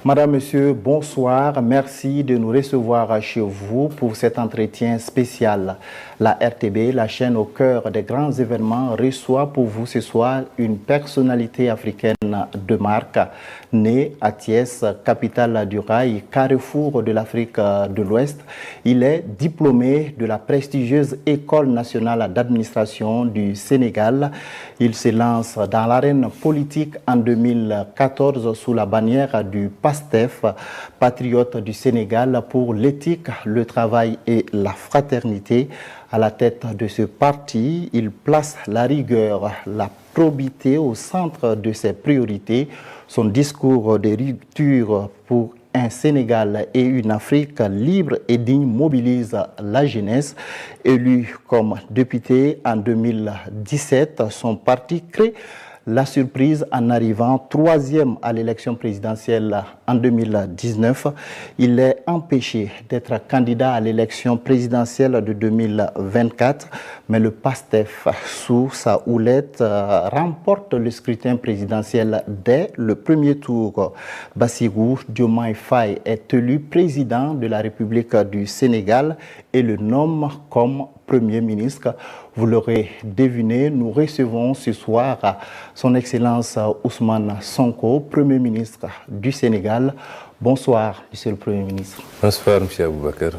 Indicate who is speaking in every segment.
Speaker 1: Madame, Monsieur, bonsoir. Merci de nous recevoir chez vous pour cet entretien spécial. La RTB, la chaîne au cœur des grands événements, reçoit pour vous ce soir une personnalité africaine de marque, née à Thiès, capitale du rail, carrefour de l'Afrique de l'Ouest. Il est diplômé de la prestigieuse École nationale d'administration du Sénégal. Il se lance dans l'arène politique en 2014 sous la bannière du PASTEF, patriote du Sénégal pour l'éthique, le travail et la fraternité. À la tête de ce parti, il place la rigueur, la probité au centre de ses priorités. Son discours de rupture pour un Sénégal et une Afrique libre et digne mobilise la jeunesse. Élu comme député en 2017, son parti crée la surprise en arrivant troisième à l'élection présidentielle en 2019. Il est empêché d'être candidat à l'élection présidentielle de 2024, mais le PASTEF, sous sa houlette, remporte le scrutin présidentiel dès le premier tour. Bassirou Diomaye Faye est élu président de la République du Sénégal et le nomme comme Premier ministre. Vous l'aurez deviné, nous recevons ce soir son Excellence Ousmane Sonko, Premier ministre du Sénégal. Bonsoir, Monsieur le Premier ministre.
Speaker 2: Bonsoir, Monsieur Aboubakar.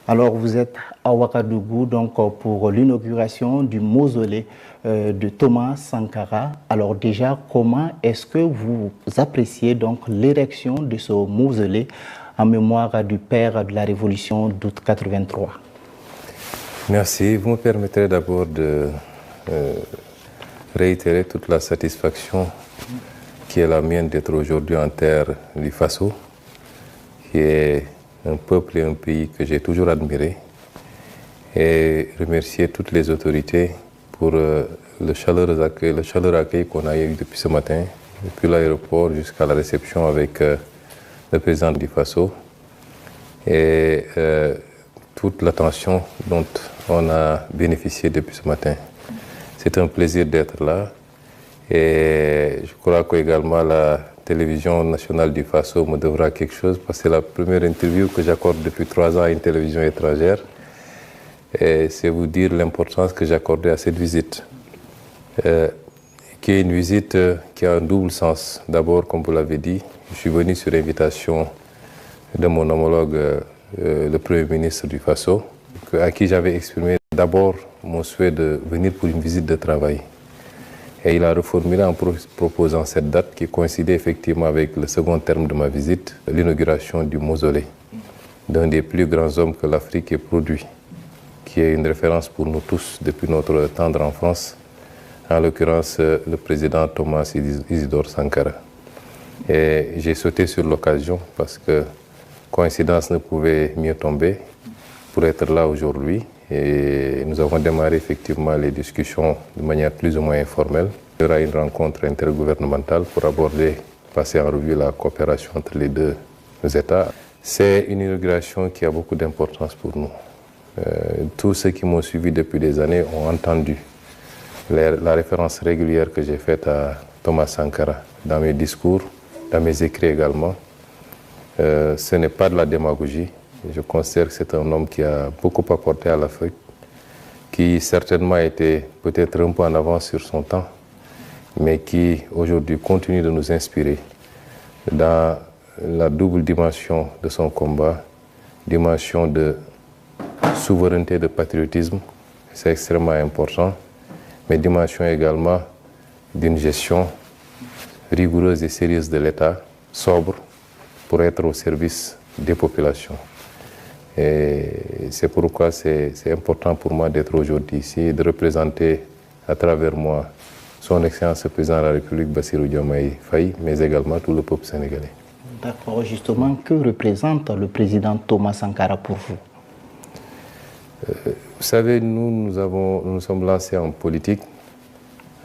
Speaker 1: Alors, vous êtes à Ouagadougou donc, pour l'inauguration du mausolée de Thomas Sankara. Alors déjà, comment est-ce que vous appréciez donc l'érection de ce mausolée en mémoire du père de la Révolution d'août 83?
Speaker 2: Merci. Vous me permettrez d'abord de réitérer toute la satisfaction qui est la mienne d'être aujourd'hui en terre du Faso, qui est un peuple et un pays que j'ai toujours admiré, et remercier toutes les autorités pour le chaleureux accueil qu'on a eu depuis ce matin, depuis l'aéroport jusqu'à la réception avec le président du Faso, et toute l'attention dont on a bénéficié depuis ce matin. C'est un plaisir d'être là et je crois qu'également la télévision nationale du Faso me devra quelque chose parce que c'est la première interview que j'accorde depuis 3 ans à une télévision étrangère et c'est vous dire l'importance que j'accordais à cette visite qui est une visite qui a un double sens. D'abord, comme vous l'avez dit, je suis venu sur invitation de mon homologue le Premier ministre du Faso, à qui j'avais exprimé d'abord mon souhait de venir pour une visite de travail. Et il a reformulé en proposant cette date qui coïncidait effectivement avec le second terme de ma visite, l'inauguration du mausolée d'un des plus grands hommes que l'Afrique ait produit, qui est une référence pour nous tous depuis notre tendre enfance, en l'occurrence le président Thomas Isidore Sankara. Et j'ai sauté sur l'occasion parce que coïncidence ne pouvait mieux tomber pour être là aujourd'hui. Et nous avons démarré effectivement les discussions de manière plus ou moins informelle. Il y aura une rencontre intergouvernementale pour aborder, passer en revue la coopération entre les deux États. C'est une inauguration qui a beaucoup d'importance pour nous. Tous ceux qui m'ont suivi depuis des années ont entendu la référence régulière que j'ai faite à Thomas Sankara dans mes discours, dans mes écrits également. Ce n'est pas de la démagogie. Je considère que c'est un homme qui a beaucoup apporté à l'Afrique, qui certainement a été peut-être un peu en avance sur son temps, mais qui aujourd'hui continue de nous inspirer dans la double dimension de son combat, dimension de souveraineté, de patriotisme, c'est extrêmement important, mais dimension également d'une gestion rigoureuse et sérieuse de l'État, sobre, pour être au service des populations. Et c'est pourquoi c'est important pour moi d'être aujourd'hui ici et de représenter à travers moi son Excellence le Président de la République, Bassirou Diomaye Faye, mais également tout le peuple sénégalais.
Speaker 1: D'accord, justement, que représente le président Thomas Sankara pour vous?
Speaker 2: Vous savez, nous sommes lancés en politique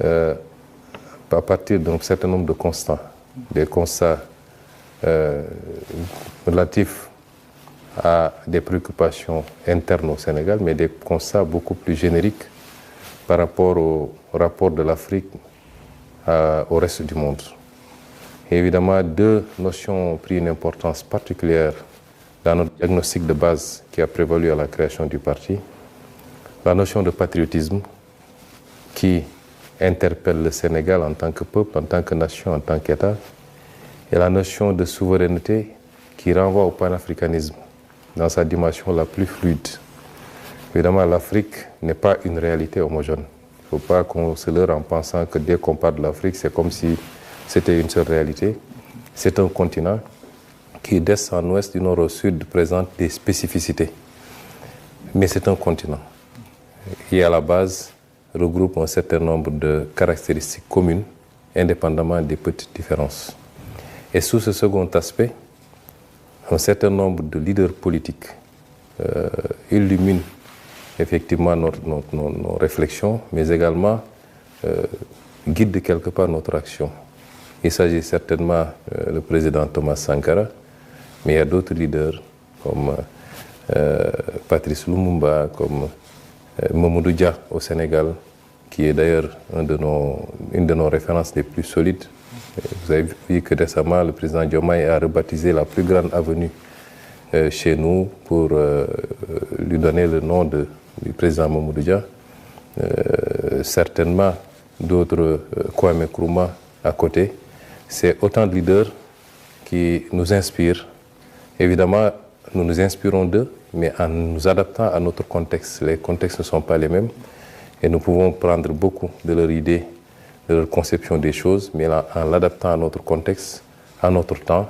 Speaker 2: à partir d'un certain nombre de constats, des constats relatifs à des préoccupations internes au Sénégal, mais des constats beaucoup plus génériques par rapport au rapport de l'Afrique au reste du monde. Et évidemment, deux notions ont pris une importance particulière dans notre diagnostic de base qui a prévalu à la création du parti. La notion de patriotisme qui interpelle le Sénégal en tant que peuple, en tant que nation, en tant qu'État, et la notion de souveraineté qui renvoie au panafricanisme dans sa dimension la plus fluide. Évidemment, l'Afrique n'est pas une réalité homogène. Il ne faut pas qu'on se leurre en pensant que dès qu'on parle de l'Afrique, c'est comme si c'était une seule réalité. C'est un continent qui, d'est en ouest, du nord au sud, présente des spécificités. Mais c'est un continent qui, à la base, regroupe un certain nombre de caractéristiques communes, indépendamment des petites différences. Et sous ce second aspect, un certain nombre de leaders politiques illuminent effectivement nos réflexions, mais également guident quelque part notre action. Il s'agit certainement du président Thomas Sankara, mais il y a d'autres leaders comme Patrice Lumumba, comme Mamadou Dia au Sénégal, qui est d'ailleurs une de nos références les plus solides. Vous avez vu que récemment, le président Diomaye a rebaptisé la plus grande avenue chez nous pour lui donner le nom du président Mamadou Dia. Certainement d'autres, Kwame Nkrumah à côté. C'est autant de leaders qui nous inspirent. Évidemment, nous nous inspirons d'eux, mais en nous adaptant à notre contexte. Les contextes ne sont pas les mêmes et nous pouvons prendre beaucoup de leurs idées, de leur conception des choses, mais en l'adaptant à notre contexte, à notre temps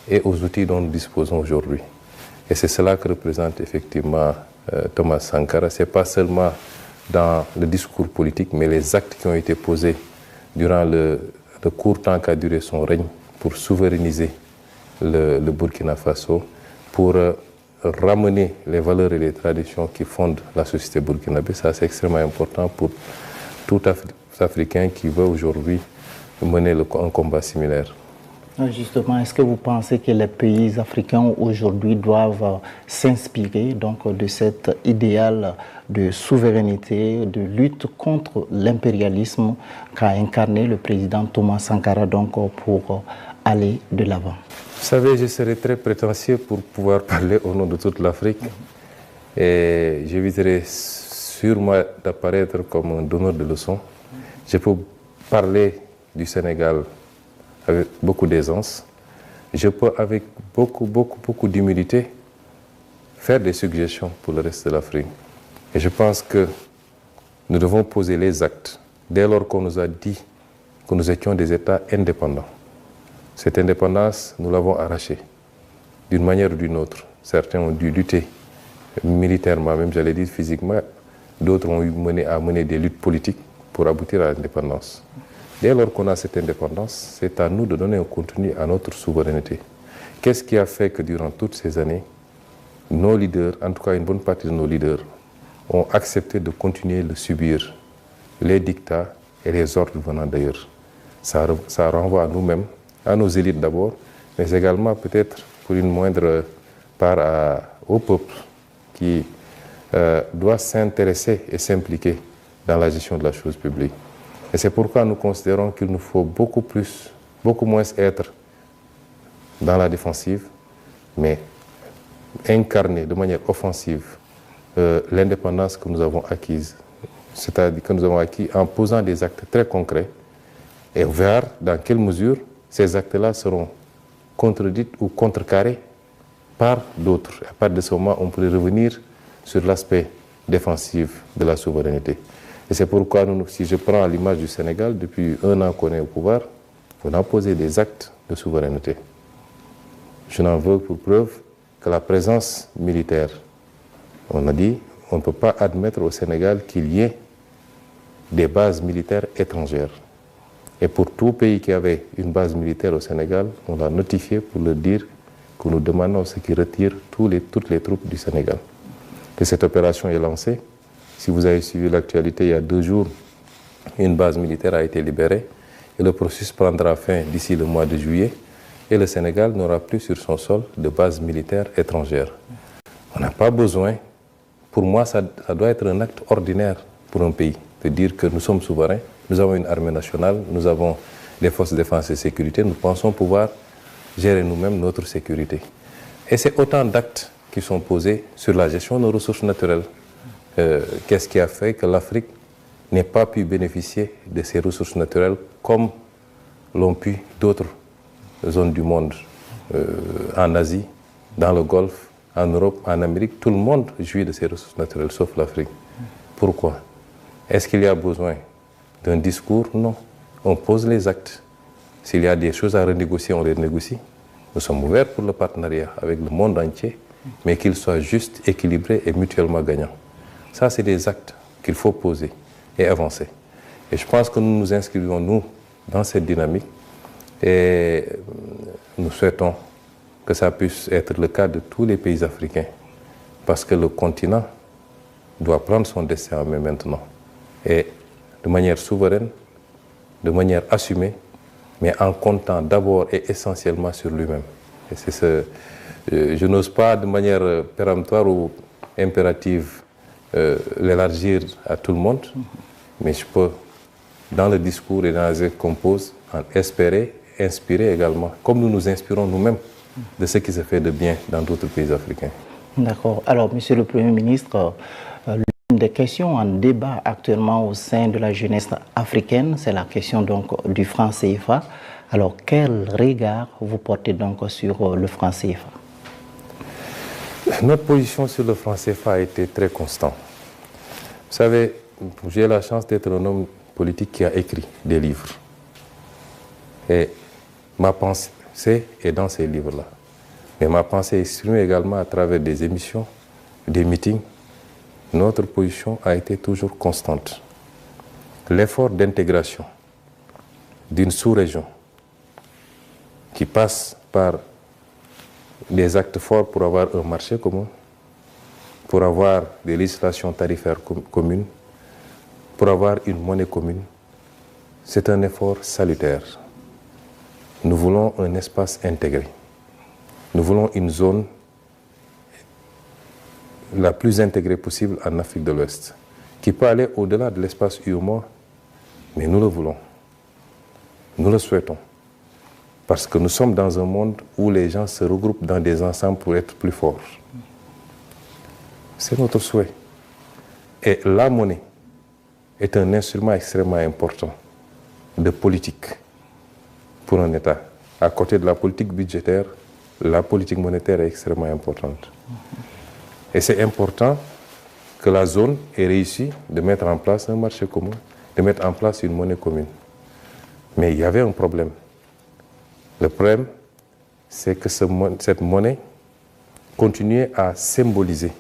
Speaker 2: et aux outils dont nous disposons aujourd'hui. Et c'est cela que représente effectivement Thomas Sankara. Ce n'est pas seulement dans le discours politique, mais les actes qui ont été posés durant le court temps qu'a duré son règne pour souverainiser le Burkina Faso, pour ramener les valeurs et les traditions qui fondent la société burkinabé. Ça, c'est extrêmement important pour tout Africain qui veut aujourd'hui mener un combat similaire.
Speaker 1: Justement, est-ce que vous pensez que les pays africains aujourd'hui doivent s'inspirer donc de cet idéal de souveraineté, de lutte contre l'impérialisme qu'a incarné le président Thomas Sankara donc pour aller de l'avant?
Speaker 2: Vous savez, je serais très prétentieux pour pouvoir parler au nom de toute l'Afrique et j'éviterai sûrement d'apparaître comme un donneur de leçons. Je peux parler du Sénégal avec beaucoup d'aisance. Je peux, avec beaucoup d'humilité, faire des suggestions pour le reste de l'Afrique. Et je pense que nous devons poser les actes dès lors qu'on nous a dit que nous étions des États indépendants. Cette indépendance, nous l'avons arrachée d'une manière ou d'une autre. Certains ont dû lutter militairement, même j'allais dire physiquement. D'autres ont mené des luttes politiques pour aboutir à l'indépendance. Dès lors qu'on a cette indépendance, c'est à nous de donner un contenu à notre souveraineté. Qu'est-ce qui a fait que durant toutes ces années, nos leaders, en tout cas une bonne partie de nos leaders, ont accepté de continuer de subir les dictats et les ordres venant d'ailleurs? Ça renvoie à nous-mêmes, à nos élites d'abord, mais également peut-être pour une moindre part au peuple qui doit s'intéresser et s'impliquer dans la gestion de la chose publique. Et c'est pourquoi nous considérons qu'il nous faut beaucoup moins être dans la défensive, mais incarner de manière offensive l'indépendance que nous avons acquise, c'est-à-dire que nous avons acquis en posant des actes très concrets et voir dans quelle mesure ces actes-là seront contredits ou contrecarrés par d'autres. À partir de ce moment, on pourrait revenir sur l'aspect défensif de la souveraineté. Et c'est pourquoi, si je prends l'image du Sénégal, depuis 1 an qu'on est au pouvoir, on a posé des actes de souveraineté. Je n'en veux pour preuve que la présence militaire. On a dit on ne peut pas admettre au Sénégal qu'il y ait des bases militaires étrangères. Et pour tout pays qui avait une base militaire au Sénégal, on l'a notifié pour leur dire que nous demandons à ceux qui retirent toutes les troupes du Sénégal. Et cette opération est lancée. Si vous avez suivi l'actualité, il y a 2 jours, une base militaire a été libérée et le processus prendra fin d'ici le mois de juillet et le Sénégal n'aura plus sur son sol de base militaire étrangère. On n'a pas besoin, pour moi ça doit être un acte ordinaire pour un pays, de dire que nous sommes souverains, nous avons une armée nationale, nous avons des forces de défense et de sécurité, nous pensons pouvoir gérer nous-mêmes notre sécurité. Et c'est autant d'actes qui sont posés sur la gestion de nos ressources naturelles. Qu'est-ce qui a fait que l'Afrique n'ait pas pu bénéficier de ces ressources naturelles comme l'ont pu d'autres zones du monde, en Asie, dans le Golfe, en Europe, en Amérique. Tout le monde jouit de ces ressources naturelles, sauf l'Afrique. Pourquoi? Est-ce qu'il y a besoin d'un discours? Non. On pose les actes. S'il y a des choses à renégocier, on les négocie. Nous sommes ouverts pour le partenariat avec le monde entier, mais qu'il soit juste, équilibré et mutuellement gagnant. Ça, c'est des actes qu'il faut poser et avancer. Et je pense que nous nous inscrivons, nous, dans cette dynamique et nous souhaitons que ça puisse être le cas de tous les pays africains parce que le continent doit prendre son destin en main maintenant et de manière souveraine, de manière assumée, mais en comptant d'abord et essentiellement sur lui-même. Et c'est ce, je n'ose pas de manière péremptoire ou impérative l'élargir à tout le monde, mais je peux, dans le discours et dans les actes qu'on pose, en espérer, inspirer également, comme nous nous inspirons nous-mêmes de ce qui se fait de bien dans d'autres pays africains.
Speaker 1: D'accord. Alors, Monsieur le Premier ministre, l'une des questions en débat actuellement au sein de la jeunesse africaine, c'est la question donc du franc CFA. Alors, quel regard vous portez donc sur le franc CFA?
Speaker 2: Notre position sur le franc CFA a été très constante. Vous savez, j'ai la chance d'être un homme politique qui a écrit des livres. Et ma pensée est dans ces livres-là. Mais ma pensée est exprimée également à travers des émissions, des meetings. Notre position a été toujours constante. L'effort d'intégration d'une sous-région qui passe par des actes forts pour avoir un marché commun, pour avoir des législations tarifaires communes, pour avoir une monnaie commune, c'est un effort salutaire. Nous voulons un espace intégré. Nous voulons une zone la plus intégrée possible en Afrique de l'Ouest, qui peut aller au-delà de l'espace UEMOA, mais nous le voulons. Nous le souhaitons. Parce que nous sommes dans un monde où les gens se regroupent dans des ensembles pour être plus forts. C'est notre souhait. Et la monnaie est un instrument extrêmement important de politique pour un État. À côté de la politique budgétaire, la politique monétaire est extrêmement importante. Et c'est important que la zone ait réussi de mettre en place un marché commun, de mettre en place une monnaie commune. Mais il y avait un problème. Le problème, c'est que cette monnaie continuait à symboliser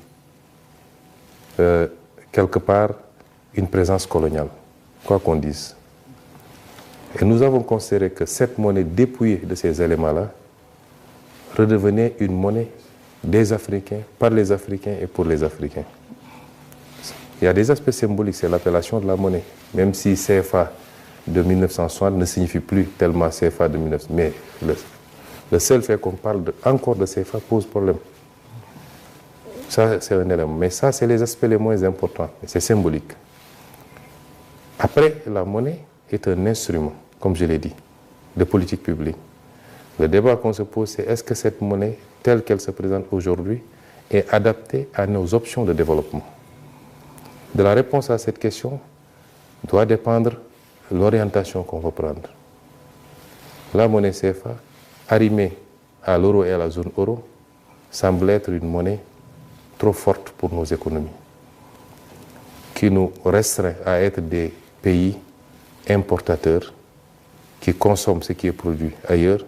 Speaker 2: quelque part une présence coloniale, quoi qu'on dise. Et nous avons considéré que cette monnaie dépouillée de ces éléments-là redevenait une monnaie des Africains, par les Africains et pour les Africains. Il y a des aspects symboliques, c'est l'appellation de la monnaie, même si CFA de 1960 ne signifie plus tellement CFA de 1900. Mais le seul fait qu'on parle encore de CFA pose problème. Ça, c'est un élément. Mais ça, c'est les aspects les moins importants. C'est symbolique. Après, la monnaie est un instrument, comme je l'ai dit, de politique publique. Le débat qu'on se pose, c'est est-ce que cette monnaie, telle qu'elle se présente aujourd'hui, est adaptée à nos options de développement? De la réponse à cette question doit dépendre l'orientation qu'on va prendre. La monnaie CFA, arrimée à l'euro et à la zone euro, semble être une monnaie trop forte pour nos économies, qui nous restreint à être des pays importateurs qui consomment ce qui est produit ailleurs,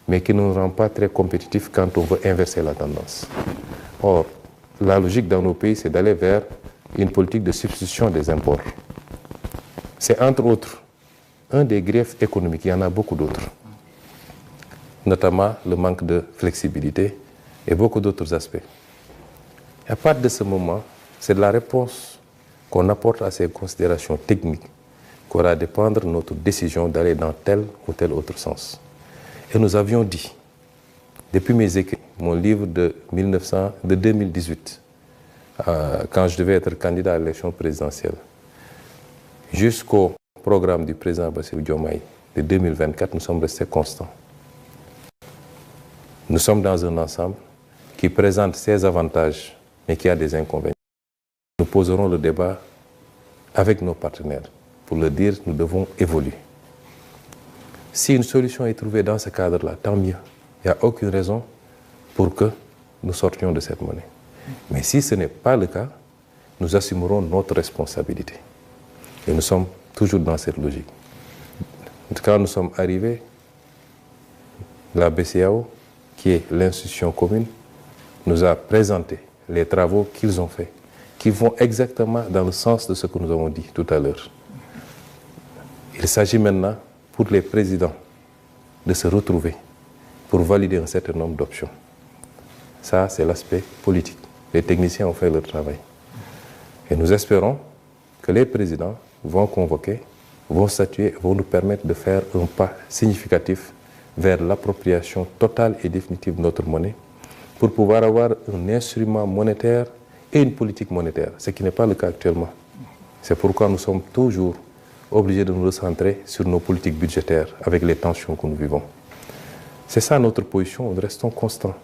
Speaker 2: mais qui ne nous rend pas très compétitifs quand on veut inverser la tendance. Or, la logique dans nos pays, c'est d'aller vers une politique de substitution des imports. C'est entre autres un des griefs économiques, il y en a beaucoup d'autres, notamment le manque de flexibilité et beaucoup d'autres aspects. Et à partir de ce moment, c'est de la réponse qu'on apporte à ces considérations techniques qu'aura dépendre notre décision d'aller dans tel ou tel autre sens. Et nous avions dit, depuis mes écrits, mon livre de 2018, quand je devais être candidat à l'élection présidentielle, jusqu'au programme du président Bassirou Diomaye, de 2024, nous sommes restés constants. Nous sommes dans un ensemble qui présente ses avantages, mais qui a des inconvénients. Nous poserons le débat avec nos partenaires pour leur dire que nous devons évoluer. Si une solution est trouvée dans ce cadre-là, tant mieux. Il n'y a aucune raison pour que nous sortions de cette monnaie. Mais si ce n'est pas le cas, nous assumerons notre responsabilité. Et nous sommes toujours dans cette logique. Quand nous sommes arrivés, la BCEAO, qui est l'institution commune, nous a présenté les travaux qu'ils ont faits, qui vont exactement dans le sens de ce que nous avons dit tout à l'heure. Il s'agit maintenant pour les présidents de se retrouver pour valider un certain nombre d'options. Ça, c'est l'aspect politique. Les techniciens ont fait leur travail. Et nous espérons que les présidents vont convoquer, vont statuer, vont nous permettre de faire un pas significatif vers l'appropriation totale et définitive de notre monnaie pour pouvoir avoir un instrument monétaire et une politique monétaire, ce qui n'est pas le cas actuellement. C'est pourquoi nous sommes toujours obligés de nous recentrer sur nos politiques budgétaires avec les tensions que nous vivons. C'est ça notre position, nous restons constants.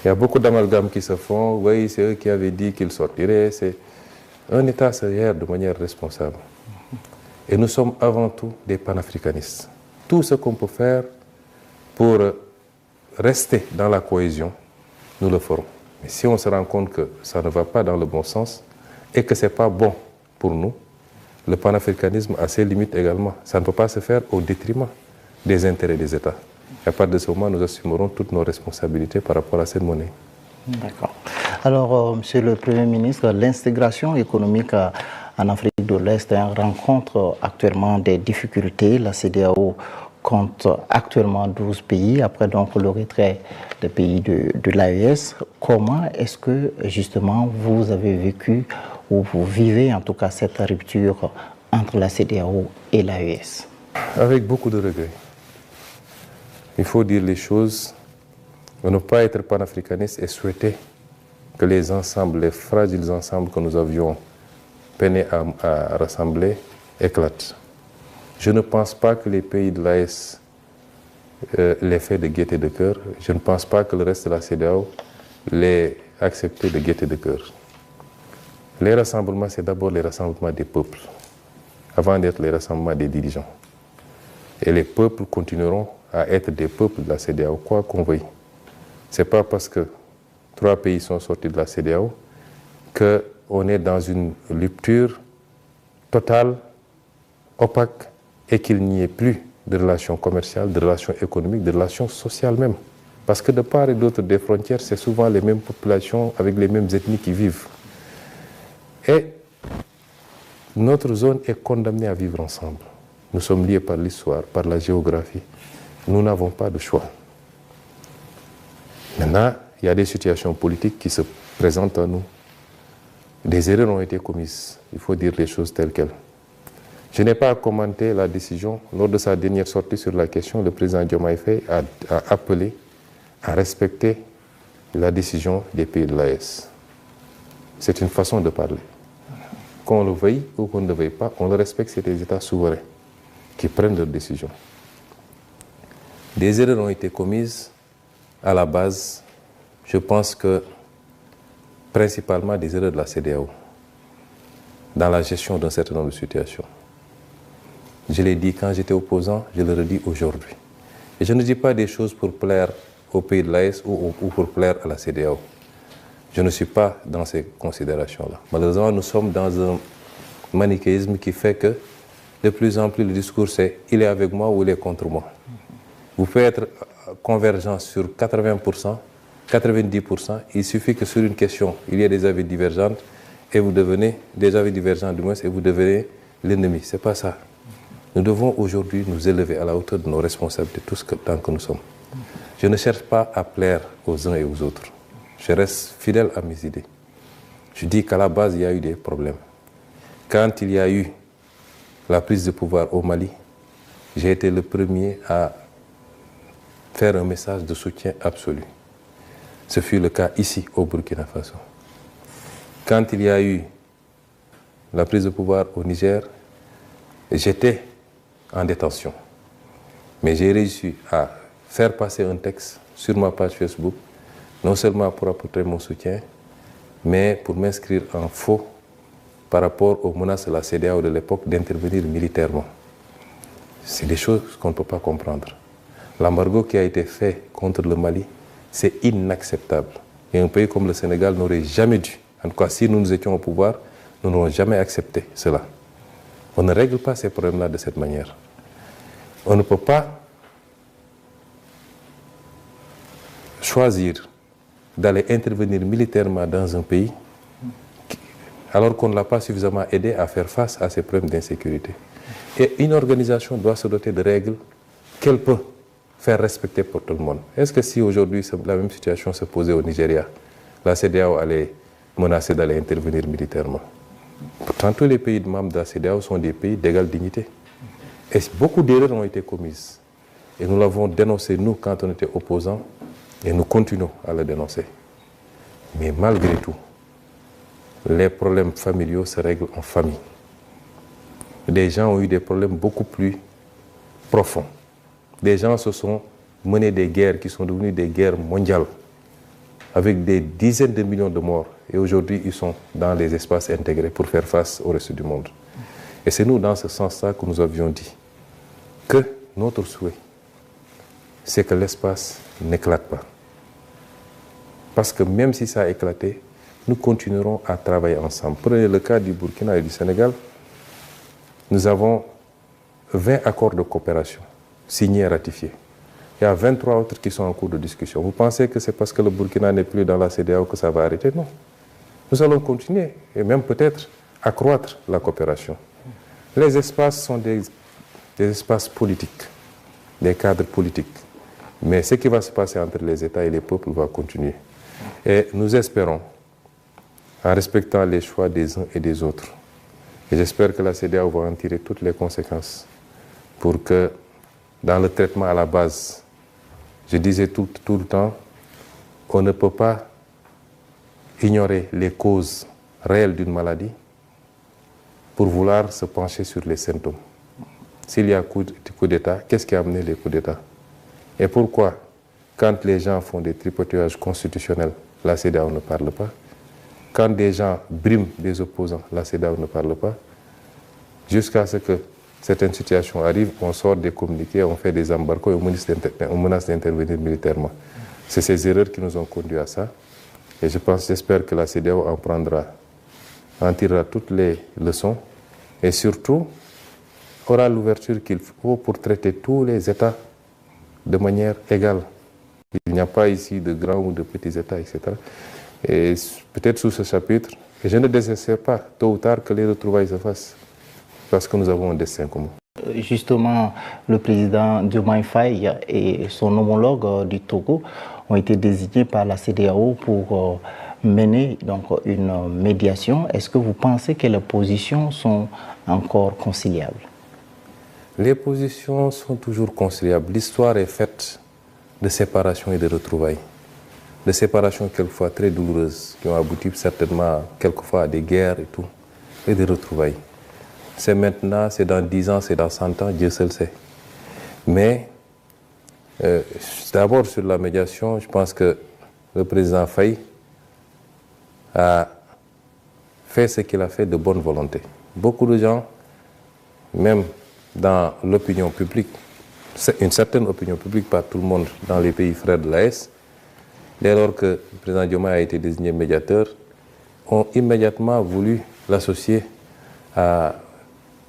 Speaker 2: Il y a beaucoup d'amalgames qui se font, oui, c'est eux qui avaient dit qu'ils sortiraient. Un État se gère de manière responsable. Et nous sommes avant tout des panafricanistes. Tout ce qu'on peut faire pour rester dans la cohésion, nous le ferons. Mais si on se rend compte que ça ne va pas dans le bon sens et que ce n'est pas bon pour nous, le panafricanisme a ses limites également. Ça ne peut pas se faire au détriment des intérêts des États. Et à partir de ce moment, nous assumerons toutes nos responsabilités par rapport à cette monnaie.
Speaker 1: D'accord. Alors, Monsieur le Premier ministre, l'intégration économique en Afrique de l'Est rencontre actuellement des difficultés. La CEDEAO compte actuellement 12 pays, après donc le retrait des pays de l'AES. Comment est-ce que justement vous avez vécu ou vous vivez en tout cas cette rupture entre la CEDEAO et l'AES?
Speaker 2: Avec beaucoup de regrets. Il faut dire les choses, ne pas être panafricaniste et souhaiter que les ensembles, les fragiles ensembles que nous avions peiné à rassembler éclatent. Je ne pense pas que les pays de l'AES l'aient fait de gaieté de cœur. Je ne pense pas que le reste de la CEDEAO l'ait accepté de gaieté de cœur. Les rassemblements, c'est d'abord les rassemblements des peuples, avant d'être les rassemblements des dirigeants. Et les peuples continueront à être des peuples de la CEDEAO, quoi qu'on veuille. Ce n'est pas parce que 3 pays sont sortis de la CEDEAO qu'on est dans une rupture totale, opaque, et qu'il n'y ait plus de relations commerciales, de relations économiques, de relations sociales même. Parce que de part et d'autre des frontières, c'est souvent les mêmes populations avec les mêmes ethnies qui vivent. Et notre zone est condamnée à vivre ensemble. Nous sommes liés par l'histoire, par la géographie. Nous n'avons pas de choix. Maintenant, il y a des situations politiques qui se présentent à nous. Des erreurs ont été commises. Il faut dire les choses telles quelles. Je n'ai pas commenté la décision. Lors de sa dernière sortie sur la question, le président Diomaye Faye a appelé à respecter la décision des pays de l'AES. C'est une façon de parler. Qu'on le veuille ou qu'on ne le veuille pas, on le respecte, c'est des États souverains qui prennent leurs décisions. Des erreurs ont été commises à la base, je pense que principalement des erreurs de la CEDEAO dans la gestion d'un certain nombre de situations. Je l'ai dit quand j'étais opposant, je le redis aujourd'hui. Et je ne dis pas des choses pour plaire au pays de l'AES ou pour plaire à la CEDEAO. Je ne suis pas dans ces considérations-là. Malheureusement, nous sommes dans un manichéisme qui fait que de plus en plus le discours c'est « il est avec moi ou il est contre moi ». Vous pouvez être convergent sur 80%, 90%, il suffit que sur une question, il y ait des avis divergents et vous devenez, des avis divergents du moins, et vous devenez l'ennemi. Ce n'est pas ça. Nous devons aujourd'hui nous élever à la hauteur de nos responsabilités, tous tant que nous sommes. Je ne cherche pas à plaire aux uns et aux autres. Je reste fidèle à mes idées. Je dis qu'à la base, il y a eu des problèmes. Quand il y a eu la prise de pouvoir au Mali, j'ai été le premier à faire un message de soutien absolu. Ce fut le cas ici, au Burkina Faso. Quand il y a eu la prise de pouvoir au Niger, j'étais en détention. Mais j'ai réussi à faire passer un texte sur ma page Facebook, non seulement pour apporter mon soutien, mais pour m'inscrire en faux par rapport aux menaces de la CEDEAO de l'époque d'intervenir militairement. C'est des choses qu'on ne peut pas comprendre. L'embargo qui a été fait contre le Mali, c'est inacceptable. Et un pays comme le Sénégal n'aurait jamais dû, en tout cas si nous étions au pouvoir, nous n'aurons jamais accepté cela. On ne règle pas ces problèmes-là de cette manière. On ne peut pas choisir d'aller intervenir militairement dans un pays alors qu'on ne l'a pas suffisamment aidé à faire face à ces problèmes d'insécurité. Et une organisation doit se doter de règles qu'elle peut faire respecter pour tout le monde. Est-ce que si aujourd'hui la même situation se posait au Nigeria, la CEDEAO allait menacer d'aller intervenir militairement? Pourtant, tous les pays membres de la CEDEAO sont des pays d'égale dignité. Et beaucoup d'erreurs ont été commises. Et nous l'avons dénoncé, nous, quand on était opposants, et nous continuons à le dénoncer. Mais malgré tout, les problèmes familiaux se règlent en famille. Des gens ont eu des problèmes beaucoup plus profonds. Des gens se sont menés des guerres qui sont devenues des guerres mondiales, avec des dizaines de millions de morts. Et aujourd'hui, ils sont dans les espaces intégrés pour faire face au reste du monde. Et c'est nous, dans ce sens-là, que nous avions dit que notre souhait, c'est que l'espace n'éclate pas. Parce que même si ça a éclaté, nous continuerons à travailler ensemble. Prenez le cas du Burkina et du Sénégal. Nous avons 20 accords de coopération signés et ratifiés. Il y a 23 autres qui sont en cours de discussion. Vous pensez que c'est parce que le Burkina n'est plus dans la CEDEAO que ça va arrêter? Non. Nous allons continuer et même peut-être accroître la coopération. Les espaces sont des espaces politiques, des cadres politiques. Mais ce qui va se passer entre les États et les peuples va continuer. Et nous espérons, en respectant les choix des uns et des autres, et j'espère que la CEDEAO va en tirer toutes les conséquences pour que, dans le traitement à la base, je disais tout le temps, on ne peut pas ignorer les causes réelles d'une maladie pour vouloir se pencher sur les symptômes. S'il y a coup d'État, qu'est-ce qui a amené les coups d'État? Et pourquoi, quand les gens font des tripotages constitutionnels, la CEDEAO ne parle pas? Quand des gens briment des opposants, la CEDEAO ne parle pas? Jusqu'à ce que certaines situations arrivent, on sort des communiqués, on fait des embargos et on menace d'intervenir militairement. C'est ces erreurs qui nous ont conduit à ça. Et j'espère que la CEDEAO en tirera toutes les leçons et surtout aura l'ouverture qu'il faut pour traiter tous les États de manière égale. Il n'y a pas ici de grands ou de petits États, etc. Et peut-être sous ce chapitre, et je ne désespère pas, tôt ou tard, que les retrouvailles se fassent, parce que nous avons un destin commun.
Speaker 1: Justement, le président Diomaye Faye et son homologue du Togo ont été désignés par la CEDEAO pour mener donc une médiation. Est-ce que vous pensez que les positions sont encore conciliables?
Speaker 2: Les positions sont toujours conciliables. L'histoire est faite de séparation et de retrouvailles. De séparations quelquefois très douloureuses, qui ont abouti certainement quelquefois à des guerres et tout, et de retrouvailles. C'est maintenant, c'est dans 10 ans, c'est dans 100 ans, Dieu seul sait. Mais d'abord sur la médiation, je pense que le président Faye a fait ce qu'il a fait de bonne volonté. Beaucoup de gens, même dans l'opinion publique, une certaine opinion publique, pas tout le monde dans les pays frères de l'AES, dès lors que le président Diomaye a été désigné médiateur, ont immédiatement voulu l'associer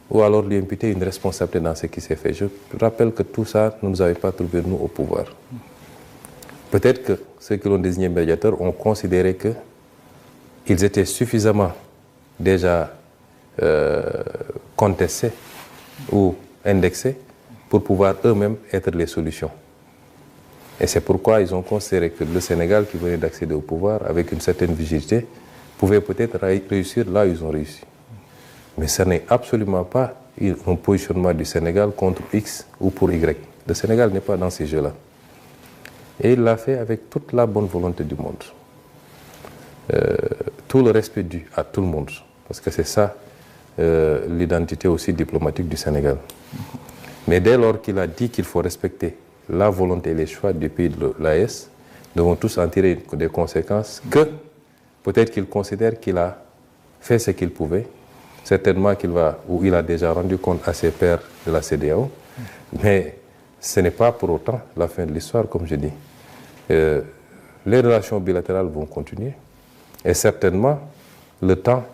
Speaker 2: ou alors lui imputer une responsabilité dans ce qui s'est fait. Je rappelle que tout ça ne nous avait pas trouvé, nous, au pouvoir. Peut-être que ceux qui l'ont désigné médiateur ont considéré qu'ils étaient suffisamment déjà contestés ou indexés pour pouvoir eux-mêmes être les solutions. Et c'est pourquoi ils ont considéré que le Sénégal, qui venait d'accéder au pouvoir avec une certaine vigilité, pouvait peut-être réussir là où ils ont réussi. Mais ce n'est absolument pas un positionnement du Sénégal contre X ou pour Y. Le Sénégal n'est pas dans ces jeux-là. Et il l'a fait avec toute la bonne volonté du monde. Tout le respect dû à tout le monde. Parce que c'est ça l'identité aussi diplomatique du Sénégal. Mais dès lors qu'il a dit qu'il faut respecter la volonté et les choix du pays de l'AES, nous devons tous en tirer des conséquences que peut-être qu'il considère qu'il a fait ce qu'il pouvait, certainement il a déjà rendu compte à ses pairs de la CEDEAO, mais ce n'est pas pour autant la fin de l'histoire, comme je dis. Les relations bilatérales vont continuer et certainement le temps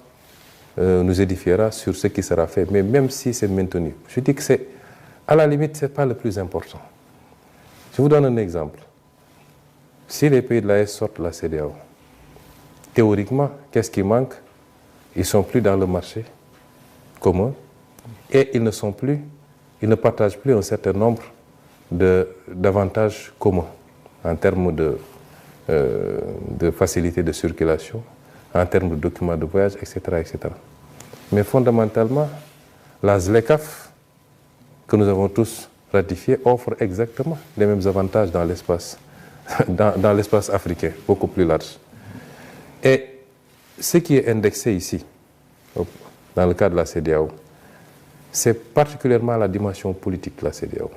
Speaker 2: nous édifiera sur ce qui sera fait, mais même si c'est maintenu. Je dis que c'est, à la limite, ce n'est pas le plus important. Je vous donne un exemple. Si les pays de l'AES sortent de la CEDEAO, théoriquement, qu'est-ce qui manque? Ils ne sont plus dans le marché commun et ils ne partagent plus un certain nombre d'avantages communs en termes de facilité de circulation, en termes de documents de voyage, etc., etc. Mais fondamentalement, la ZLECAf, que nous avons tous ratifiée, offre exactement les mêmes avantages dans l'espace africain, beaucoup plus large. Et ce qui est indexé ici, dans le cas de la CEDEAO, c'est particulièrement la dimension politique de la CEDEAO.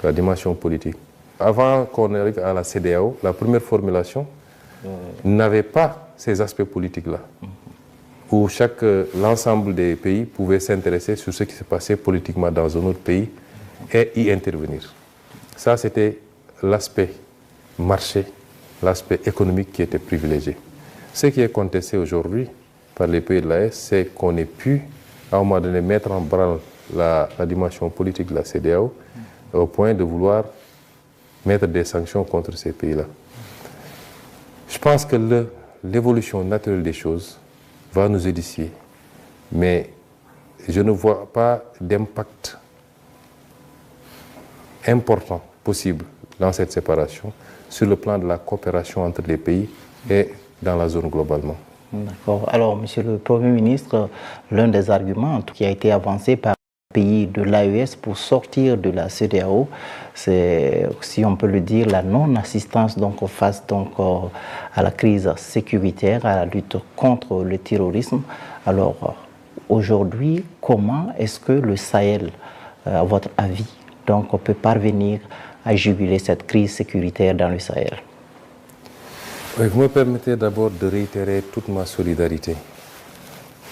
Speaker 2: La dimension politique. Avant qu'on arrive à la CEDEAO, la première formulation n'avait pas ces aspects politiques-là, où l'ensemble des pays pouvaient s'intéresser sur ce qui se passait politiquement dans un autre pays et y intervenir. Ça, c'était l'aspect marché, l'aspect économique qui était privilégié. Ce qui est contesté aujourd'hui par les pays de l'AES, c'est qu'on ait pu, à un moment donné, mettre en branle la dimension politique de la CEDEAO au point de vouloir mettre des sanctions contre ces pays-là. Je pense que l'évolution naturelle des choses va nous édifier, mais je ne vois pas d'impact important possible dans cette séparation sur le plan de la coopération entre les pays et dans la zone globalement.
Speaker 1: D'accord. Alors, Monsieur le Premier ministre, l'un des arguments qui a été avancé par les pays de l'AES pour sortir de la CEDEAO, c'est, si on peut le dire, la non-assistance face à la crise sécuritaire, à la lutte contre le terrorisme. Alors, aujourd'hui, comment est-ce que le Sahel, à votre avis, peut parvenir à juguler cette crise sécuritaire dans le Sahel?
Speaker 2: Oui, vous me permettez d'abord de réitérer toute ma solidarité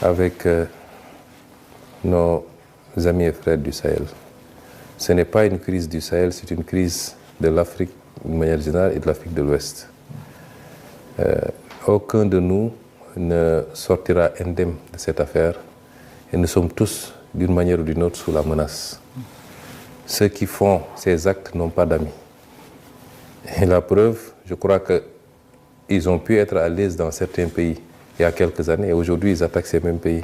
Speaker 2: avec nos amis et frères du Sahel. Ce n'est pas une crise du Sahel, c'est une crise de l'Afrique d'une manière générale et de l'Afrique de l'Ouest. Aucun de nous ne sortira indemne de cette affaire et nous sommes tous, d'une manière ou d'une autre, sous la menace. Ceux qui font ces actes n'ont pas d'amis. Et la preuve, je crois qu'ils ont pu être à l'aise dans certains pays il y a quelques années et aujourd'hui ils attaquent ces mêmes pays.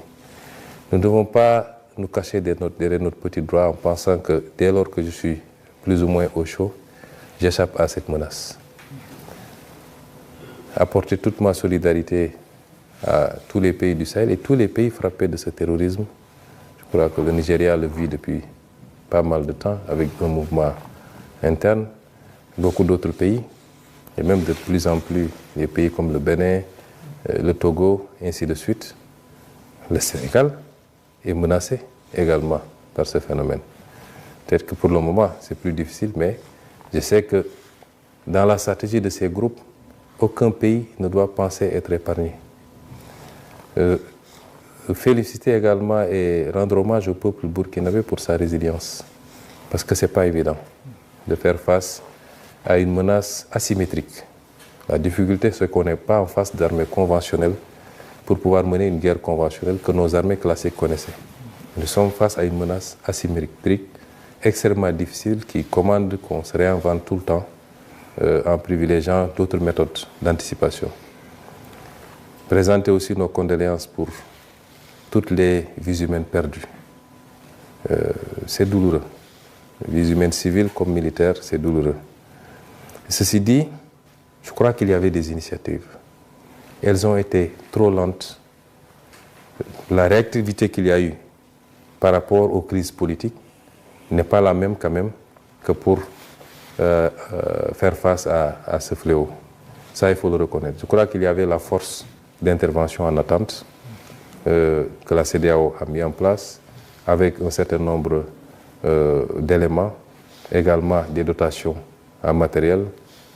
Speaker 2: Nous ne devons pas nous cacher derrière notre petit droit en pensant que dès lors que je suis plus ou moins au chaud, j'échappe à cette menace. Apporter toute ma solidarité à tous les pays du Sahel et tous les pays frappés de ce terrorisme. Je crois que le Nigeria le vit depuis pas mal de temps avec un mouvement interne, beaucoup d'autres pays, et même de plus en plus des pays comme le Bénin, le Togo, et ainsi de suite. Le Sénégal est menacé également par ce phénomène. Peut-être que pour le moment, c'est plus difficile, mais je sais que dans la stratégie de ces groupes, aucun pays ne doit penser être épargné. Féliciter également et rendre hommage au peuple burkinabé pour sa résilience. Parce que ce n'est pas évident de faire face à une menace asymétrique. La difficulté, c'est qu'on n'est pas en face d'armées conventionnelles pour pouvoir mener une guerre conventionnelle que nos armées classiques connaissaient. Nous sommes face à une menace asymétrique extrêmement difficile qui commande qu'on se réinvente tout le temps en privilégiant d'autres méthodes d'anticipation. Présenter aussi nos condoléances pour toutes les vies humaines perdues. C'est douloureux. Vies humaines civiles comme militaires, c'est douloureux. Ceci dit, je crois qu'il y avait des initiatives. Elles ont été trop lentes. La réactivité qu'il y a eu par rapport aux crises politiques n'est pas la même quand même que pour faire face à ce fléau. Ça, il faut le reconnaître. Je crois qu'il y avait la force d'intervention en attente que la CEDEAO a mis en place avec un certain nombre d'éléments, également des dotations en matériel,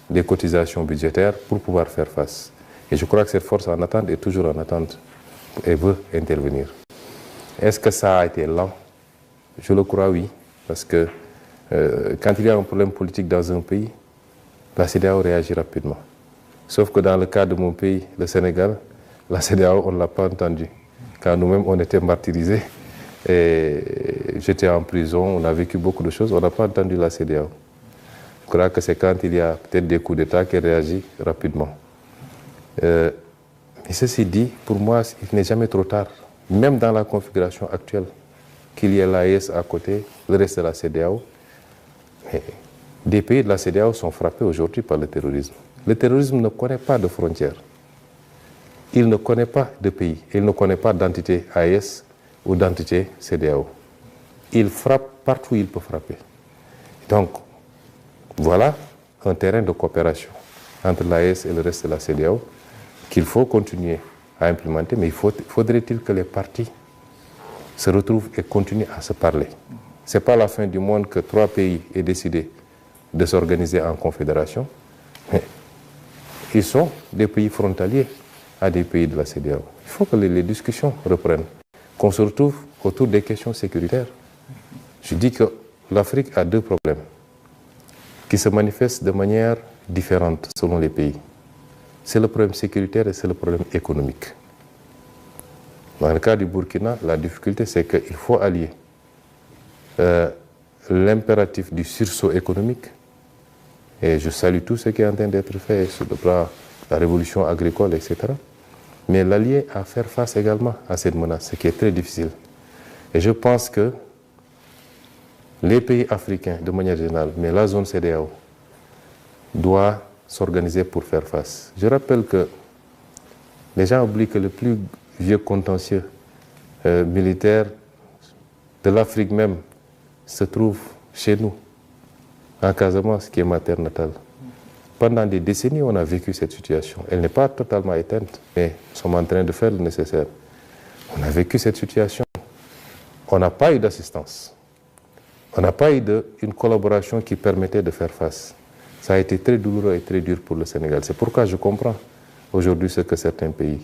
Speaker 2: des cotisations budgétaires pour pouvoir faire face. Et je crois que cette force en attente est toujours en attente et veut intervenir. Est-ce que ça a été lent? Je le crois, oui, parce que quand il y a un problème politique dans un pays, la CEDEAO réagit rapidement. Sauf que dans le cas de mon pays, le Sénégal, la CEDEAO, on ne l'a pas entendu. Quand nous-mêmes, on était martyrisés, et j'étais en prison, on a vécu beaucoup de choses, on n'a pas entendu la CEDEAO. Je crois que c'est quand il y a peut-être des coups d'État qu'elle réagit rapidement. Mais ceci dit, pour moi, il n'est jamais trop tard, même dans la configuration actuelle, qu'il y ait l'AES à côté, le reste de la CEDEAO. Mais des pays de la CEDEAO sont frappés aujourd'hui par le terrorisme. Le terrorisme ne connaît pas de frontières. Il ne connaît pas de pays. Il ne connaît pas d'entité AES ou d'entité CEDEAO. Il frappe partout où il peut frapper. Donc, voilà un terrain de coopération entre l'AES et le reste de la CEDEAO qu'il faut continuer à implémenter, mais faudrait-il que les partis se retrouvent et continuent à se parler. Ce n'est pas la fin du monde que 3 pays aient décidé de s'organiser en confédération, mais ils sont des pays frontaliers à des pays de la CEDEAO. Il faut que les discussions reprennent, qu'on se retrouve autour des questions sécuritaires. Je dis que l'Afrique a 2 problèmes qui se manifestent de manière différente selon les pays. C'est le problème sécuritaire et c'est le problème économique. Dans le cas du Burkina, la difficulté, c'est qu'il faut allier l'impératif du sursaut économique, et je salue tout ce qui est en train d'être fait sur le plan de la révolution agricole, etc., mais l'allier à faire face également à cette menace, ce qui est très difficile. Et je pense que les pays africains, de manière générale, mais la zone CEDEAO, doit s'organiser pour faire face. Je rappelle que les gens oublient que le plus vieux contentieux militaire de l'Afrique même se trouve chez nous, en Casamance, qui est ma terre natale. Pendant des décennies, on a vécu cette situation. Elle n'est pas totalement éteinte, mais nous sommes en train de faire le nécessaire. On a vécu cette situation. On n'a pas eu d'assistance. On n'a pas eu une collaboration qui permettait de faire face. Ça a été très douloureux et très dur pour le Sénégal. C'est pourquoi je comprends aujourd'hui ce que certains pays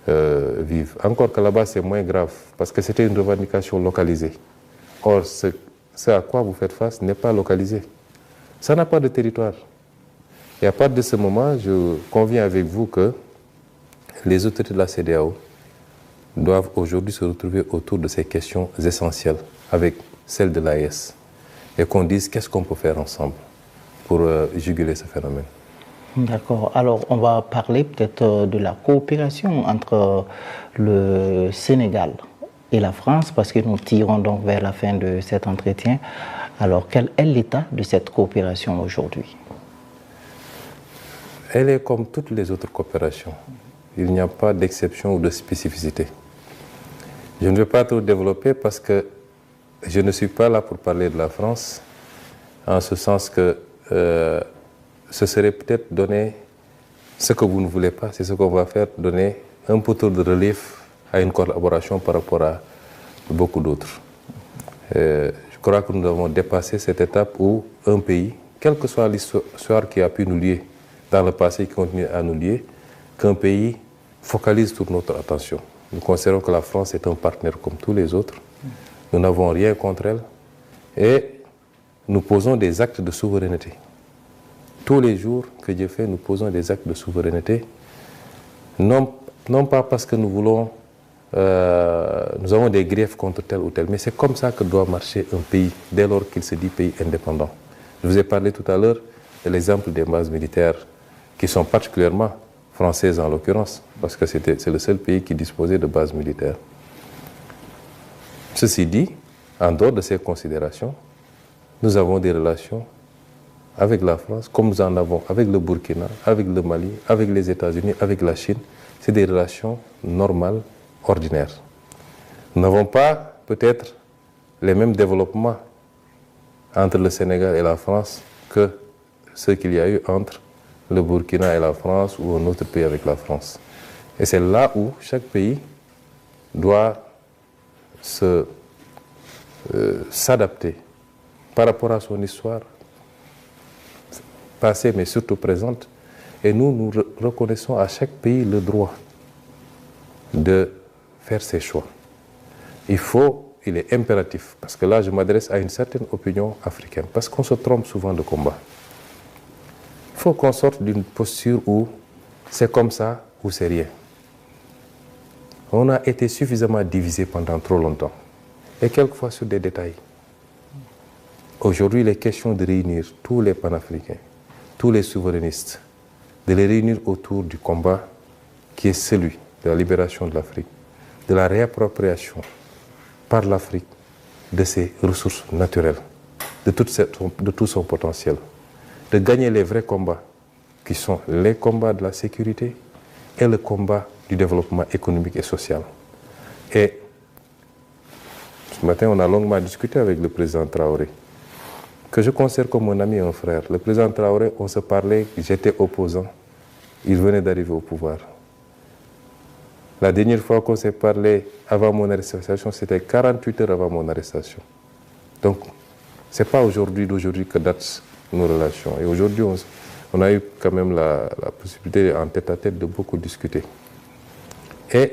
Speaker 2: vivent. Encore que là-bas, c'est moins grave, parce que c'était une revendication localisée. Or, ce à quoi vous faites face n'est pas localisé. Ça n'a pas de territoire. Et à partir de ce moment, je conviens avec vous que les autorités de la CEDEAO doivent aujourd'hui se retrouver autour de ces questions essentielles, avec celle de l'AES, et qu'on dise qu'est-ce qu'on peut faire ensemble pour juguler ce phénomène.
Speaker 1: D'accord. Alors, on va parler peut-être de la coopération entre le Sénégal et la France, parce que nous tirons donc vers la fin de cet entretien. Alors, quel est l'état de cette coopération aujourd'hui?
Speaker 2: Elle est comme toutes les autres coopérations. Il n'y a pas d'exception ou de spécificité. Je ne vais pas tout développer parce que je ne suis pas là pour parler de la France, en ce sens que ce serait peut-être donner ce que vous ne voulez pas, c'est ce qu'on va faire, donner un peu de relief à une collaboration par rapport à beaucoup d'autres. Je crois que nous avons dépassé cette étape où un pays, quelle que soit l'histoire qui a pu nous lier dans le passé, qui continue à nous lier, qu'un pays focalise toute notre attention. Nous considérons que la France est un partenaire comme tous les autres. Nous n'avons rien contre elle et nous posons des actes de souveraineté. Tous les jours que Dieu fait, nous posons des actes de souveraineté, non pas parce que nous voulons, nous avons des griefs contre tel ou tel, mais c'est comme ça que doit marcher un pays dès lors qu'il se dit pays indépendant. Je vous ai parlé tout à l'heure de l'exemple des bases militaires qui sont particulièrement françaises en l'occurrence, parce que c'est le seul pays qui disposait de bases militaires. Ceci dit, en dehors de ces considérations, nous avons des relations avec la France, comme nous en avons avec le Burkina, avec le Mali, avec les États-Unis, avec la Chine. C'est des relations normales, ordinaires. Nous n'avons pas peut-être les mêmes développements entre le Sénégal et la France que ceux qu'il y a eu entre le Burkina et la France ou un autre pays avec la France. Et c'est là où chaque pays doit s'adapter par rapport à son histoire passée, mais surtout présente. Et nous reconnaissons à chaque pays le droit de faire ses choix. Il est impératif, parce que là je m'adresse à une certaine opinion africaine, parce qu'on se trompe souvent de combat. Il faut qu'on sorte d'une posture où c'est comme ça ou c'est rien. On a été suffisamment divisé pendant trop longtemps, et quelquefois sur des détails. Aujourd'hui, il est question de réunir tous les panafricains, tous les souverainistes, de les réunir autour du combat qui est celui de la libération de l'Afrique, de la réappropriation par l'Afrique de ses ressources naturelles, de tout son potentiel, de gagner les vrais combats qui sont les combats de la sécurité et le combat du développement économique et social. Et ce matin, on a longuement discuté avec le président Traoré, que je considère comme un ami et un frère. Le président Traoré, on se parlait, j'étais opposant, il venait d'arriver au pouvoir. La dernière fois qu'on s'est parlé avant mon arrestation, c'était 48 heures avant mon arrestation. Donc, ce n'est pas d'aujourd'hui que datent nos relations. Et aujourd'hui, on a eu quand même la possibilité en tête-à-tête de beaucoup discuter. Et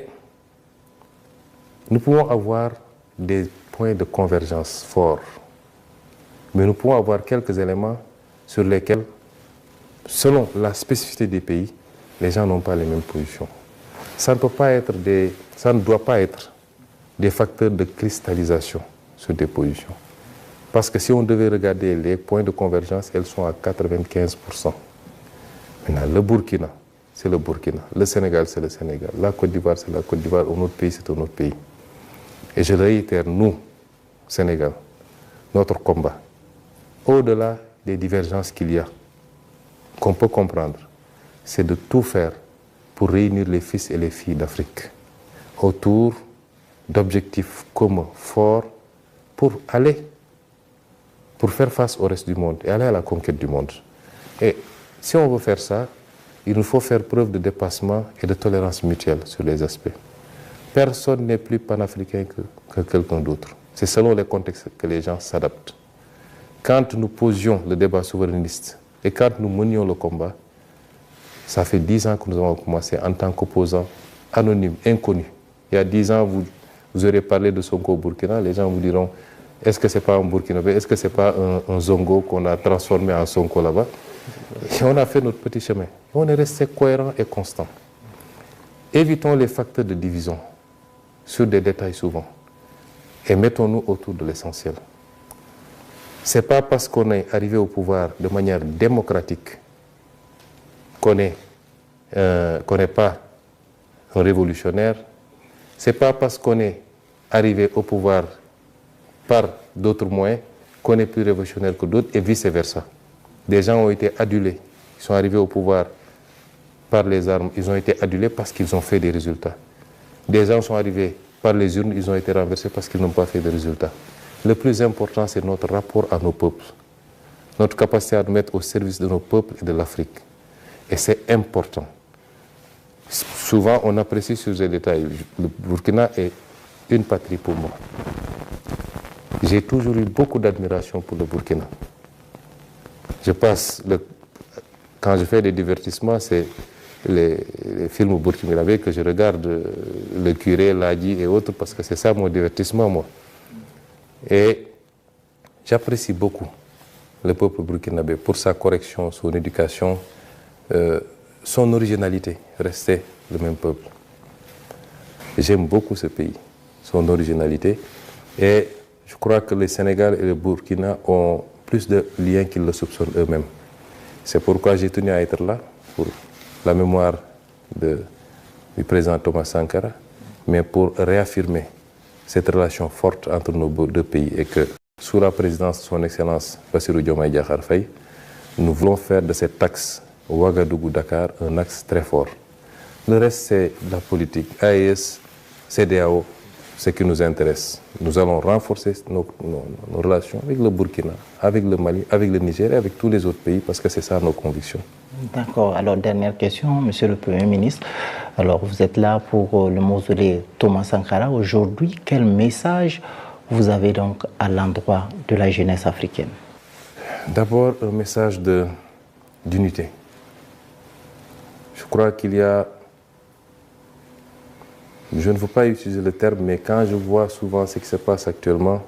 Speaker 2: nous pouvons avoir des points de convergence forts, mais nous pouvons avoir quelques éléments sur lesquels, selon la spécificité des pays, les gens n'ont pas les mêmes positions. Ça ne doit pas être des facteurs de cristallisation sur des positions. Parce que si on devait regarder les points de convergence, elles sont à 95%. Maintenant, le Burkina, c'est le Burkina. Le Sénégal, c'est le Sénégal. La Côte d'Ivoire, c'est la Côte d'Ivoire. Un autre pays, c'est un autre pays. Et je réitère, nous, Sénégal, notre combat, au-delà des divergences qu'il y a, qu'on peut comprendre, c'est de tout faire pour réunir les fils et les filles d'Afrique autour d'objectifs communs, forts, pour faire face au reste du monde et aller à la conquête du monde. Et si on veut faire ça, il nous faut faire preuve de dépassement et de tolérance mutuelle sur les aspects. Personne n'est plus panafricain que quelqu'un d'autre. C'est selon les contextes que les gens s'adaptent. Quand nous posions le débat souverainiste et quand nous menions le combat, ça fait 10 ans que nous avons commencé en tant qu'opposants anonymes, inconnus. Il y a 10 ans, vous aurez parlé de Sonko au Burkina, les gens vous diront, est-ce que ce n'est pas un Burkinabé, est-ce que ce n'est pas un Zongo qu'on a transformé en Sonko là-bas? Et on a fait notre petit chemin. On est resté cohérent et constant. Évitons les facteurs de division sur des détails souvent et mettons-nous autour de l'essentiel. Ce n'est pas parce qu'on est arrivé au pouvoir de manière démocratique qu'on n'est pas un révolutionnaire. Ce n'est pas parce qu'on est arrivé au pouvoir par d'autres moyens qu'on est plus révolutionnaire que d'autres et vice-versa. Des gens ont été adulés, ils sont arrivés au pouvoir par les armes, ils ont été adulés parce qu'ils ont fait des résultats. Des gens sont arrivés par les urnes, ils ont été renversés parce qu'ils n'ont pas fait de résultats. Le plus important, c'est notre rapport à nos peuples, notre capacité à nous mettre au service de nos peuples et de l'Afrique. Et c'est important. Souvent, on apprécie sur ces détails. Le Burkina est une patrie pour moi. J'ai toujours eu beaucoup d'admiration pour le Burkina. Quand je fais des divertissements, c'est les films burkinabés que je regarde, Le Curé, Ladi et autres, parce que c'est ça mon divertissement, moi. Et j'apprécie beaucoup le peuple burkinabé pour sa correction, son éducation, son originalité, rester le même peuple. J'aime beaucoup ce pays, son originalité, et je crois que le Sénégal et le Burkina ont plus de liens qu'ils le soupçonnent eux-mêmes. C'est pourquoi j'ai tenu à être là, pour la mémoire du président Thomas Sankara, mais pour réaffirmer cette relation forte entre nos deux pays et que, sous la présidence de son Excellence Bassirou Diomaye Diakhar Faye, nous voulons faire de cet axe Ouagadougou-Dakar un axe très fort. Le reste, c'est la politique. AES, CEDEAO, ce qui nous intéresse. Nous allons renforcer nos relations avec le Burkina, avec le Mali, avec le Niger et avec tous les autres pays parce que c'est ça nos convictions.
Speaker 1: D'accord. Alors, dernière question, Monsieur le Premier ministre. Alors, vous êtes là pour le mausolée Thomas Sankara. Aujourd'hui, quel message vous avez donc à l'endroit de la jeunesse africaine?
Speaker 2: D'abord, un message d'unité. Je crois qu'il y a, je ne veux pas utiliser le terme, mais quand je vois souvent ce qui se passe actuellement,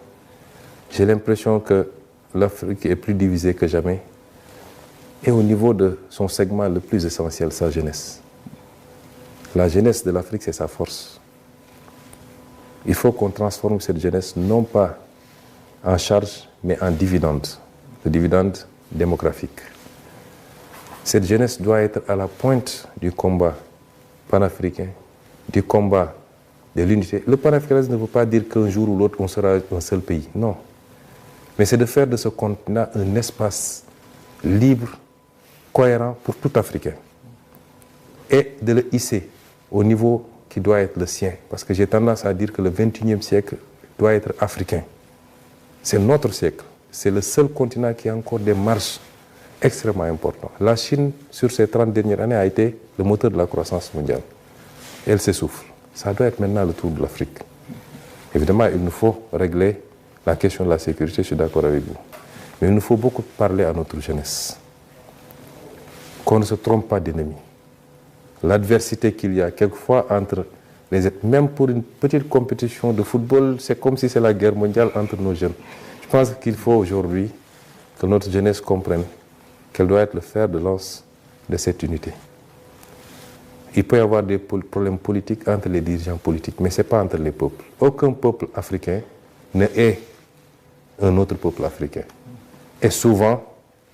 Speaker 2: j'ai l'impression que l'Afrique est plus divisée que jamais. Et au niveau de son segment le plus essentiel, sa jeunesse. La jeunesse de l'Afrique, c'est sa force. Il faut qu'on transforme cette jeunesse non pas en charge, mais en dividende. Le dividende démographique. Cette jeunesse doit être à la pointe du combat panafricain, du combat de l'unité. Le panafricanisme ne veut pas dire qu'un jour ou l'autre, on sera un seul pays. Non. Mais c'est de faire de ce continent un espace libre, cohérent pour tout Africain. Et de le hisser au niveau qui doit être le sien. Parce que j'ai tendance à dire que le XXIe siècle doit être africain. C'est notre siècle. C'est le seul continent qui a encore des marges extrêmement importantes. La Chine, sur ces 30 dernières années, a été le moteur de la croissance mondiale. Elle s'essouffle. Ça doit être maintenant le tour de l'Afrique. Évidemment, il nous faut régler la question de la sécurité, je suis d'accord avec vous. Mais il nous faut beaucoup parler à notre jeunesse. Qu'on ne se trompe pas d'ennemis. L'adversité qu'il y a quelquefois entre les êtres, même pour une petite compétition de football, c'est comme si c'est la guerre mondiale entre nos jeunes. Je pense qu'il faut aujourd'hui que notre jeunesse comprenne qu'elle doit être le fer de lance de cette unité. Il peut y avoir des problèmes politiques entre les dirigeants politiques, mais ce n'est pas entre les peuples. Aucun peuple africain ne est un autre peuple africain. Et souvent,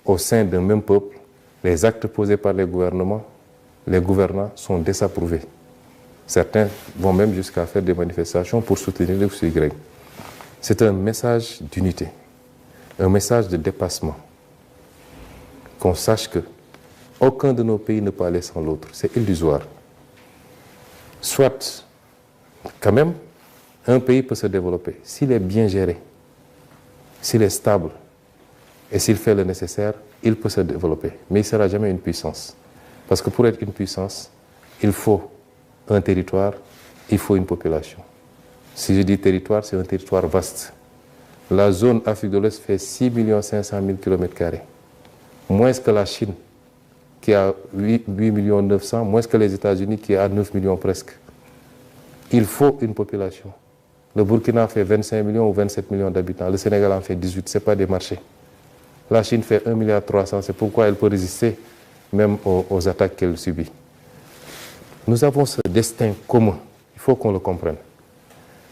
Speaker 2: au sein d'un même peuple, les actes posés par les gouvernants sont désapprouvés. Certains vont même jusqu'à faire des manifestations pour soutenir le Y. C'est un message d'unité, un message de dépassement. Qu'on sache que aucun de nos pays ne peut aller sans l'autre. C'est illusoire. Soit, quand même, un pays peut se développer s'il est bien géré, s'il est stable et s'il fait le nécessaire, il peut se développer. Mais il ne sera jamais une puissance. Parce que pour être une puissance, il faut un territoire, il faut une population. Si je dis territoire, c'est un territoire vaste. La zone Afrique de l'Ouest fait 6 500 000 km². Moins que la Chine, qui a 8 900 000, moins que les États-Unis, qui a 9 millions presque. Il faut une population. Le Burkina fait 25 millions ou 27 millions d'habitants. Le Sénégal en fait 18, ce n'est pas des marchés. La Chine fait 1,3 milliard, c'est pourquoi elle peut résister même aux attaques qu'elle subit. Nous avons ce destin commun, il faut qu'on le comprenne.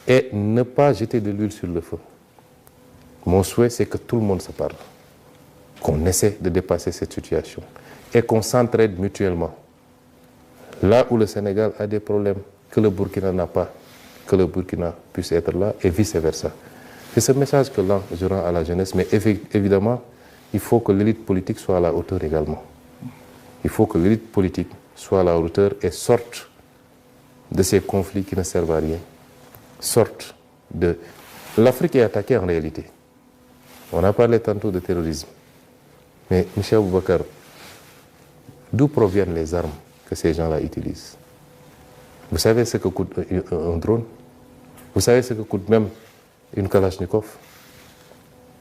Speaker 2: Et ne pas jeter de l'huile sur le feu. Mon souhait, c'est que tout le monde se parle, qu'on essaie de dépasser cette situation et qu'on s'entraide mutuellement. Là où le Sénégal a des problèmes que le Burkina n'a pas, que le Burkina puisse être là et vice-versa. C'est ce message que là, je rends à la jeunesse, mais évidemment, il faut que l'élite politique soit à la hauteur également. Il faut que l'élite politique soit à la hauteur et sorte de ces conflits qui ne servent à rien. Sorte de... L'Afrique est attaquée en réalité. On a parlé tantôt de terrorisme. Mais, M. Aboubakar, d'où proviennent les armes que ces gens-là utilisent? Vous savez ce que coûte un drone? Vous savez ce que coûte même une Kalachnikov?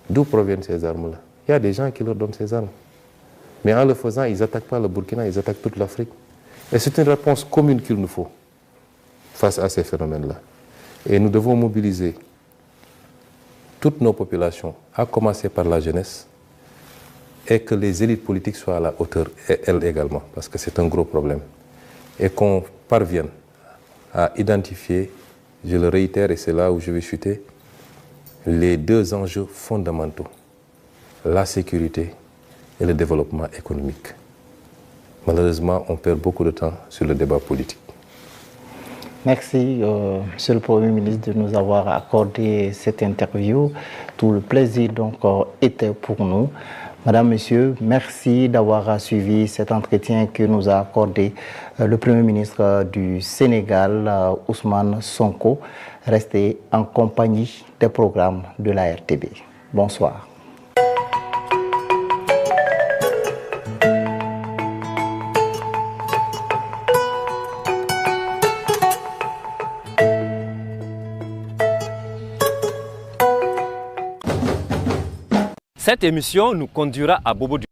Speaker 2: D'où proviennent ces armes-là? Il y a des gens qui leur donnent ces armes. Mais en le faisant, ils n'attaquent pas le Burkina, ils attaquent toute l'Afrique. Et c'est une réponse commune qu'il nous faut face à ces phénomènes-là. Et nous devons mobiliser toutes nos populations, à commencer par la jeunesse, et que les élites politiques soient à la hauteur, et elles également, parce que c'est un gros problème. Et qu'on parvienne à identifier, je le réitère et c'est là où je vais chuter, les deux enjeux fondamentaux, la sécurité et le développement économique. Malheureusement, on perd beaucoup de temps sur le débat politique.
Speaker 1: Merci, Monsieur le Premier ministre, de nous avoir accordé cette interview. Tout le plaisir donc était pour nous. Madame, Monsieur, merci d'avoir suivi cet entretien que nous a accordé le Premier ministre du Sénégal, Ousmane Sonko. Restez en compagnie des programmes de la RTB. Bonsoir.
Speaker 3: Cette émission nous conduira à Bobo